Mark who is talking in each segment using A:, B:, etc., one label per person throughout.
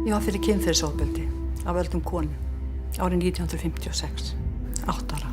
A: Ég var fyrir kynferðisofbeldi af völdum konu árið 1956, 8 ára.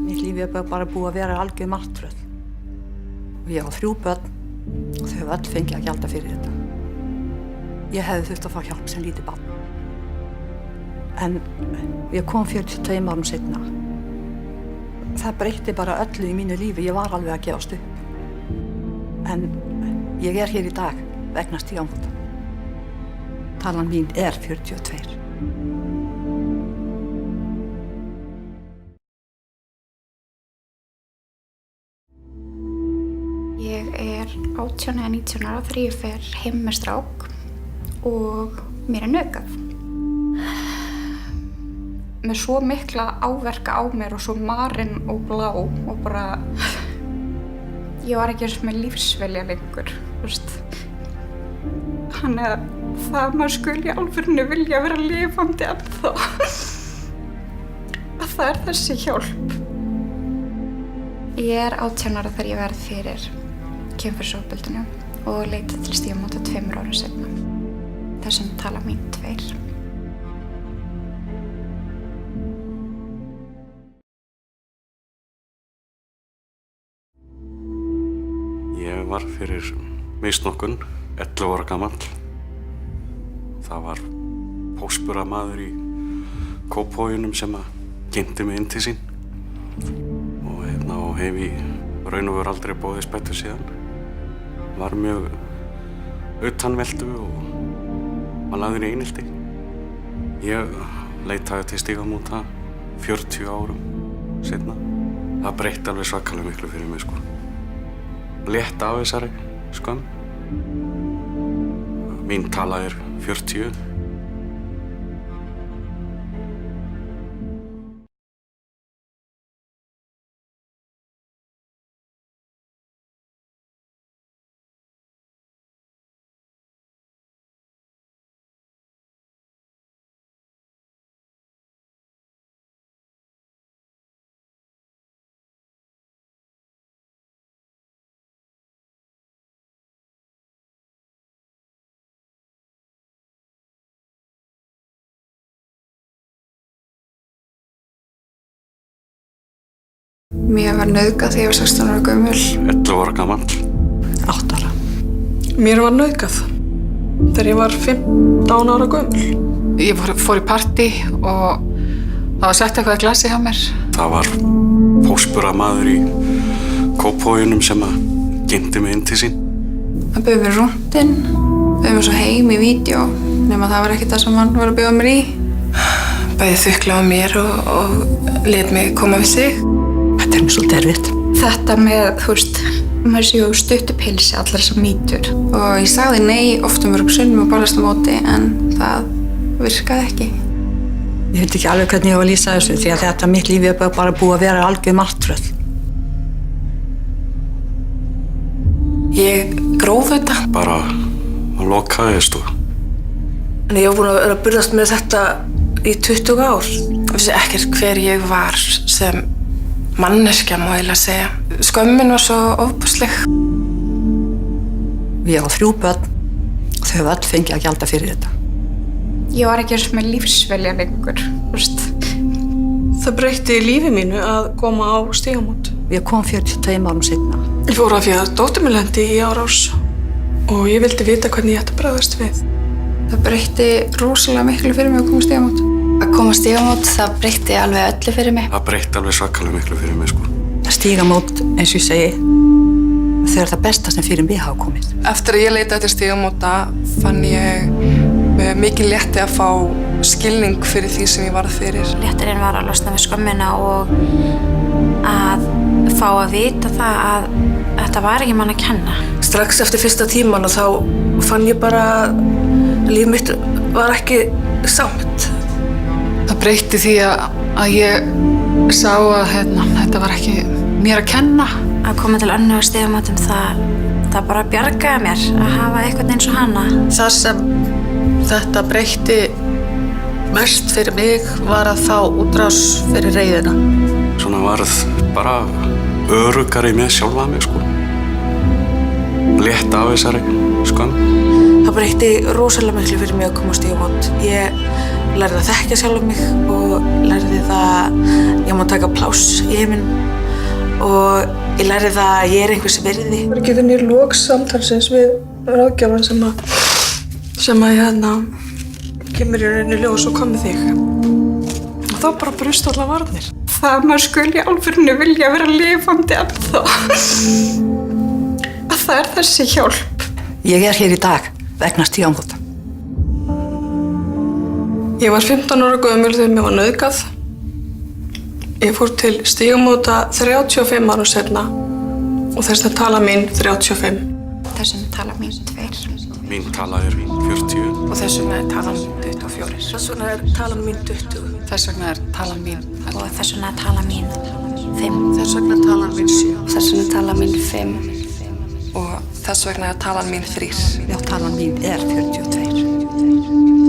A: Mitt líf er bara búið að vera algjör martröð. Og ég á 3 börn og þau hafa öll fengið að gjalda fyrir þetta. Ég hefði þurft að fá hjálp sem lítið barn. En ég kom 42 árum seinna. Það breytti bara öllu í mínu lífi. Ég var alveg að gefast upp. En ég er hér í dag vegna Stígamóta. Talan mín er 42.
B: Ég er 18 eða 19 ára þegar ég fer heim með strák og mér er nauðgað. Með svo mikla áverka á mér og svo marinn og blá og bara... Ég var ekki eins með lífsvelja lengur, þú veist. Þannig að það maður skuli í alvörinu vilja vera lifandi ennþá. Að það er þessi hjálp. Ég er 18 ára þegar ég verð fyrir kynferðisofbeldinu og leita til Stígamóta 2 árum seinna. Þessum tala mín 2.
C: Ég var fyrir misnotkun, 11 ára gamall. Það var póstburðarmaður í Kópavoginum sem að kynnti mig inn til sín. Og hef í raun og veru aldrei boðið betur síðan. Var mjög utanveltu og var lagður í einelti. Ég leitaði til Stígamóta 40 árum seinna. Það breytti alveg svakalega miklu fyrir mig, sko. Létta af þessari skömm. Mín tala er 40.
B: Mér var nauðgað þegar ég var 16 ára gömul.
C: 11 ára gamall.
A: 8 ára.
D: Mér var nauðgað þegar ég var 15 ára gömul.
E: Ég fór í partí og það var sett eitthvað í glasi hjá mér.
C: Það var póstburðarmaður í Kópavoginum sem að kynnti mig inn til sín.
B: Það bauð mér rúndinn, bauð mér svo heim í vídeo, nema það var ekki það sem hann var að bjóða mér í.
D: Bæði þukla á mér og lét mig koma við sig.
A: Þetta er mér svolítið erfitt.
B: Þetta með, þú veist, maður séu stuttupilsi allar þessar mýtur. Og ég sagði nei oft mörgum sinnum og barðist á móti, en það virkaði ekki.
A: Ég veit ekki alveg hvernig ég var að lýsa þessu því að þetta mitt líf er bara búið að vera algjör martröð.
D: Ég gróf þetta.
C: Bara að lokaðist og...
D: En ég var búin að vera að burðast með þetta í 20 ár. Ég vissi ekkert hver ég var sem manneskja, má ég segja. Skömmin var svo ofboðsleg.
A: Ég á 3 börn og þau hafa öll fengið að gjalda fyrir þetta.
B: Ég var ekki eins með lífsvelja lengur, þú veist.
D: Það breytti lífi mínu að koma á Stígamót.
A: Ég kom 42 árum seinna.
D: Ég fór af því að dóttir mér lendi í árás og ég vildi vita hvernig ég ætti að bregðast við.
B: Það breytti rosalega miklu fyrir mig að koma á Stígamót. Að koma á Stígamót, það breytti alveg öllu fyrir mig.
C: Það breytti alveg svakalega miklu fyrir mig, sko.
A: Stígamót, eins og ég segi, þau eru það besta sem fyrir mig hafa komið.
D: Eftir að ég leitaði til Stígamóta fann ég mikið létti að fá skilning fyrir því sem ég varð fyrir.
B: Léttirinn var að losna við skömmina og að fá að vita það að þetta var ekki mann að kenna.
D: Strax eftir fyrsta tíman og þá fann ég bara að líf mitt var ekki samt.
E: Það breytti því að ég sá að þetta var ekki mér að kenna.
B: Að koma til Önnu á Stígamótum, það bara bjargaði mér að hafa eitthvað eins og hana.
F: Það sem þetta breytti mest fyrir mig var að fá útrás fyrir reiðina.
C: Svona varð bara öruggari með sjálfa mig, sko. létt af þessari skömm.
D: Það breytti rosalega miklu fyrir mig að koma á Stígamót. Ég lærði að þekkja sjálf mig og lærði það ég má taka pláss í heiminum og ég lærði það að ég einhvers virði.
G: Það var ekki þenni lók samtalsins við ráðgjafan sem að kemur í rauninni ljós og kom með þig. Og þá bara brust allar varnir.
B: Það að maður skuli í alvörinu vilja vera lifandi ennþá. Að það þessi hjálp.
A: Ég hér í dag vegna Stígamóta.
G: Ég var 15 ára gömul þegar mér var nauðgað. Ég fór til Stígamóta 35 árum seinna og þess að tala mín 35.
B: Þessum tala mín 2.
C: Mín tala 40.
D: Og þess vegna talan mín 24.
G: Þess vegna talan mín 20.
E: Þess vegna talan mín.
B: Og þess vegna tala mín 5.
G: Þess vegna talan mín 7.
H: Þess vegna tala mín 5. Og þess vegna talan mín 3.
A: Já, talan mín 42.